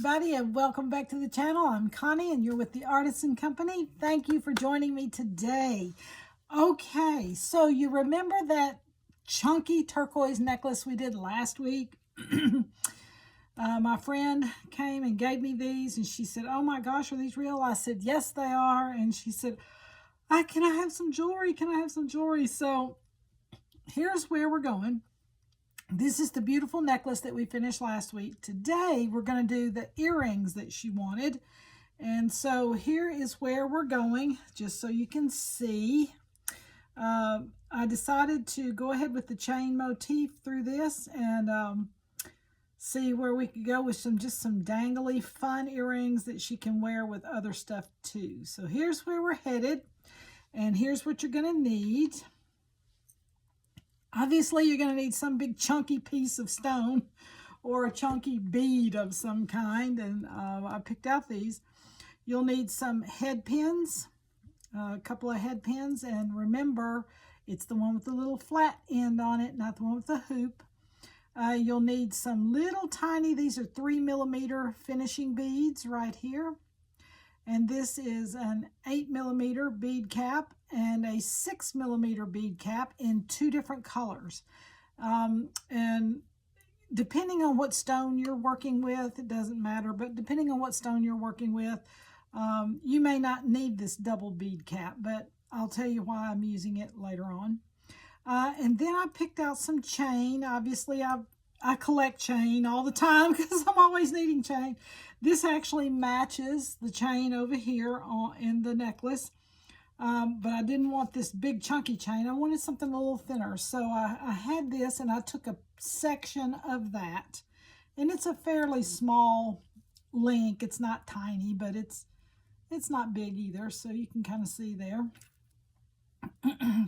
everybody, and welcome back to the channel. I'm Connie and you're with the Artisan Company. Thank you for joining me today. Okay, so you remember that chunky turquoise necklace we did last week? My friend came and gave me these and she said, "Oh my gosh, are these real?" I said, "Yes, they are." And she said, can I have some jewelry? Can I have some jewelry? So here's where we're going. This is the beautiful necklace that we finished last week. Today, we're going to do the earrings that she wanted. And so here is where we're going, just so you can see. I decided to go ahead with the chain motif through this and see where we could go with some dangly fun earrings that she can wear with other stuff too. So here's where we're headed, and here's what you're going to need. Obviously, you're going to need some big chunky piece of stone or a chunky bead of some kind, and I picked out these. You'll need some head pins, a couple of head pins, and remember, it's the one with the little flat end on it, not the one with the hoop. You'll need some little tiny, these are 3mm finishing beads right here. And this is an 8mm bead cap and a 6mm bead cap in 2 different colors. And depending on what stone you're working with, it doesn't matter, but depending on what stone you're working with, you may not need this double bead cap, but I'll tell you why I'm using it later on. And then I picked out some chain. Obviously, I collect chain all the time because I'm always needing chain. This actually matches the chain over here in the necklace. But I didn't want this big chunky chain. I wanted something a little thinner. So I had this and I took a section of that. And it's a fairly small link. It's not tiny, but it's not big either. So you can kind of see there.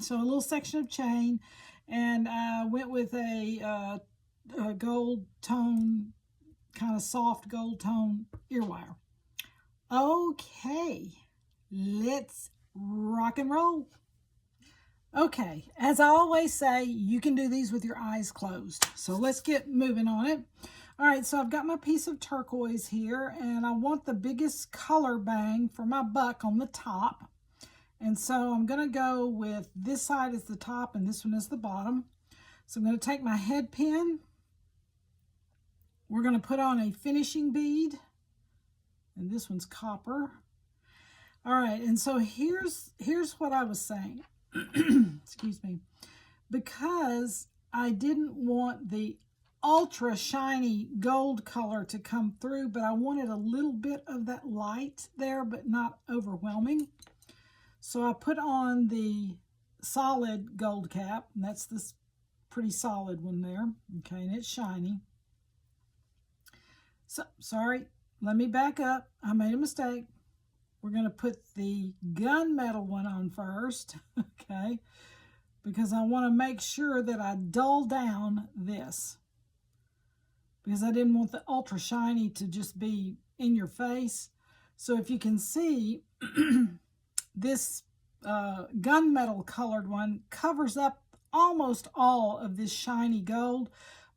So a little section of chain. And I went with a gold tone, kind of soft gold tone ear wire. Okay, let's rock and roll. Okay, as I always say, you can do these with your eyes closed. So let's get moving on it. All right, so I've got my piece of turquoise here, and I want the biggest color bang for my buck on the top. And so I'm going to go with this side as the top and this one is the bottom. So I'm going to take my head pin. We're going to put on a finishing bead, and this one's copper. All right, and so here's what I was saying. Excuse me. Because I didn't want the ultra shiny gold color to come through, but I wanted a little bit of that light there, but not overwhelming. So I put on the solid gold cap, and that's this pretty solid one there. Okay, and it's shiny. So, sorry, let me back up. I made a mistake. We're going to put the gunmetal one on first, okay, because I want to make sure that I dull down this, because I didn't want the ultra shiny to just be in your face. So if you can see, this gunmetal colored one covers up almost all of this shiny gold,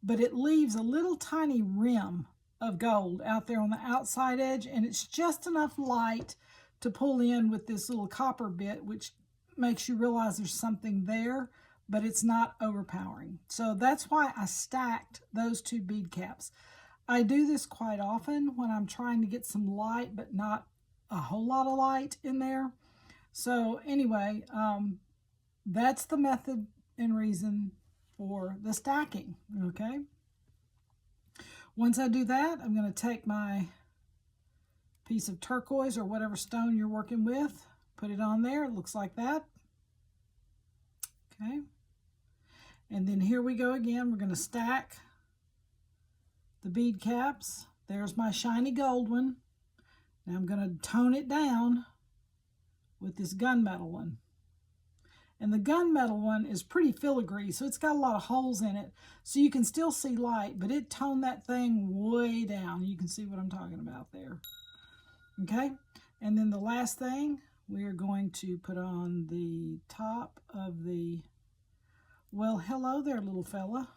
but it leaves a little tiny rim of gold out there on the outside edge, and it's just enough light to pull in with this little copper bit, which makes you realize there's something there, but it's not overpowering. So that's why I stacked those 2 bead caps. I do this quite often when I'm trying to get some light, but not a whole lot of light in there. So anyway, that's the method and reason for the stacking, okay? Once I do that, I'm going to take my piece of turquoise or whatever stone you're working with, put it on there. It looks like that. Okay. And then here we go again. We're going to stack the bead caps. There's my shiny gold one. Now I'm going to tone it down with this gunmetal one. And the gunmetal one is pretty filigree, so it's got a lot of holes in it, so you can still see light, but it toned that thing way down. You can see what I'm talking about there. Okay, and then the last thing, we are going to put on the top of the, well, hello there, little fella.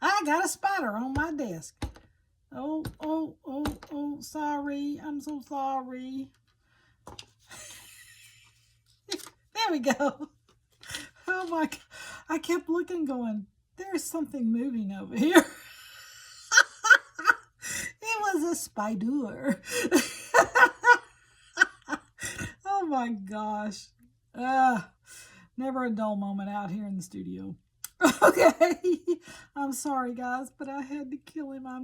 I I got a spider on my desk. Oh, sorry. I'm so sorry. There we go. Oh my God. I kept looking going, there's something moving over here. It was a spider. Oh my gosh. Never a dull moment out here in the studio. Okay. I'm sorry, guys, but I had to kill him. I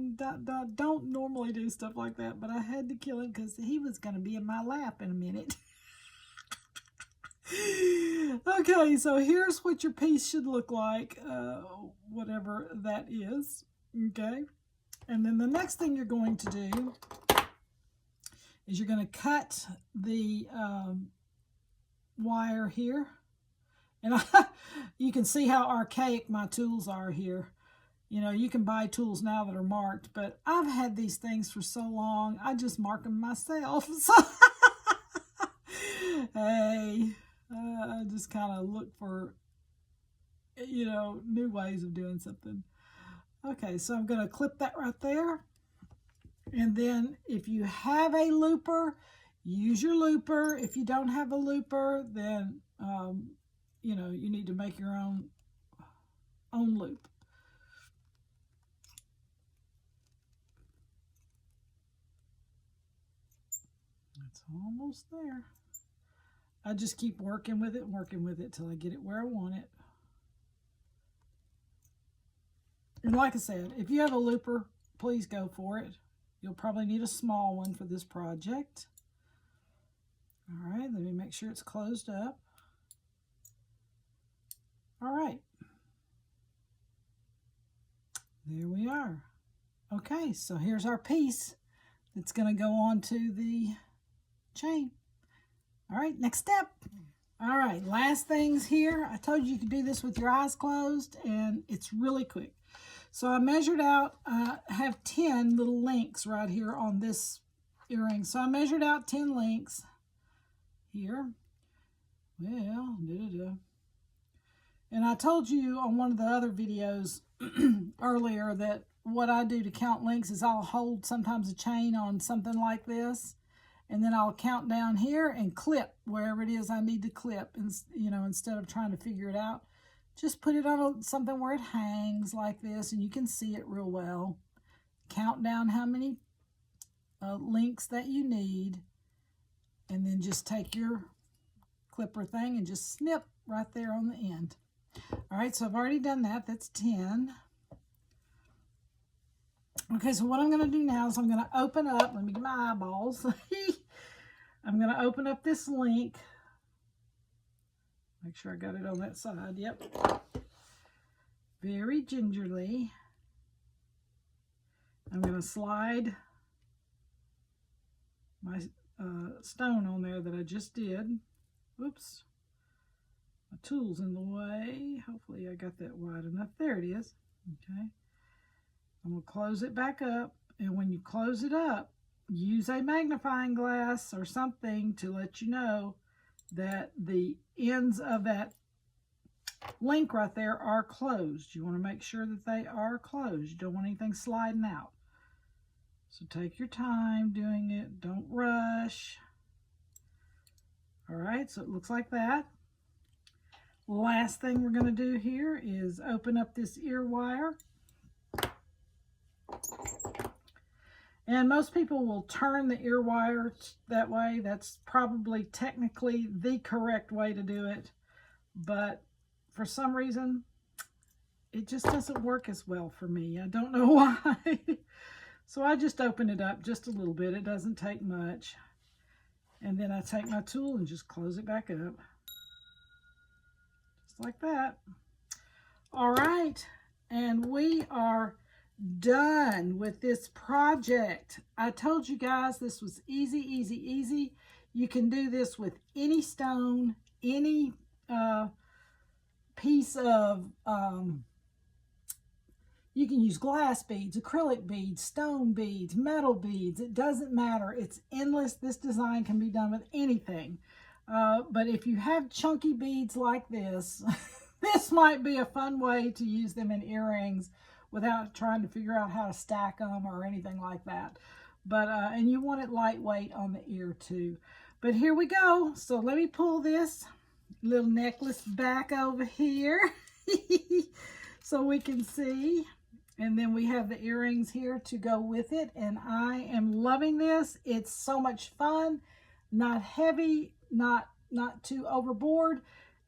don't normally do stuff like that, but I had to kill him because he was going to be in my lap in a minute. Okay, so here's what your piece should look like, whatever that is. Okay. And then the next thing you're going to do is you're going to cut the wire here. And you can see how archaic my tools are here. You know, you can buy tools now that are marked, but I've had these things for so long, I just mark them myself. So hey, I just kind of look for, you know, new ways of doing something. Okay, so I'm going to clip that right there. And then if you have a looper, use your looper. If you don't have a looper, then, you know, you need to make your own loop. It's almost there. I just keep working with it till I get it where I want it. And like I said, if you have a looper, please go for it. You'll probably need a small one for this project. All right, let me make sure it's closed up. All right. There we are. Okay, so here's our piece that's going to go onto the chain. All right, next step. All right, last things here. I told you could do this with your eyes closed, and it's really quick. So I measured out, I have 10 little links right here on this earring. So I measured out 10 links here. Well, and I told you on one of the other videos earlier that what I do to count links is I'll hold sometimes a chain on something like this, and then I'll count down here and clip wherever it is I need to clip. And, you know, instead of trying to figure it out, just put it on something where it hangs like this, and you can see it real well. Count down how many links that you need, and then just take your clipper thing and just snip right there on the end. All right, so I've already done that. That's 10. Okay, so what I'm going to do now is I'm going to open up. Let me get my eyeballs. I'm going to open up this link. Make sure I got it on that side. Yep. Very gingerly. I'm going to slide my stone on there that I just did. Oops. My tool's in the way. Hopefully I got that wide enough. There it is. Okay. I'm going to close it back up. And when you close it up, use a magnifying glass or something to let you know that the ends of that link right there are closed. You want to make sure that they are closed. You don't want anything sliding out. So take your time doing it. Don't rush. All right, so it looks like that. Last thing we're going to do here is open up this ear wire. And most people will turn the ear wire that way. That's probably technically the correct way to do it. But for some reason, it just doesn't work as well for me. I don't know why. So I just open it up just a little bit. It doesn't take much. And then I take my tool and just close it back up. Just like that. All right. And we are done with this project. I told you guys this was easy, easy, easy. You can do this with any stone, any piece of, you can use glass beads, acrylic beads, stone beads, metal beads. It doesn't matter. It's endless. This design can be done with anything. But if you have chunky beads like this, this might be a fun way to use them in earrings without trying to figure out how to stack them or anything like that. But and you want it lightweight on the ear too. But here we go. So let me pull this little necklace back over here so we can see. And then we have the earrings here to go with it. And I am loving this. It's so much fun. Not heavy, not too overboard.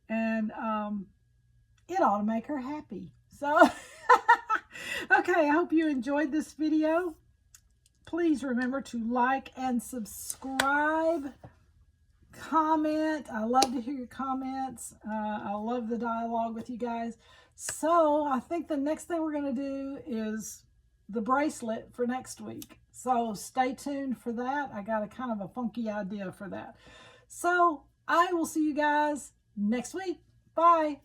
And it ought to make her happy. So, okay, I hope you enjoyed this video. Please remember to like and subscribe. Comment. I love to hear your comments. I love the dialogue with you guys. So I think the next thing we're going to do is the bracelet for next week. So stay tuned for that. I got a kind of a funky idea for that. So I will see you guys next week. Bye.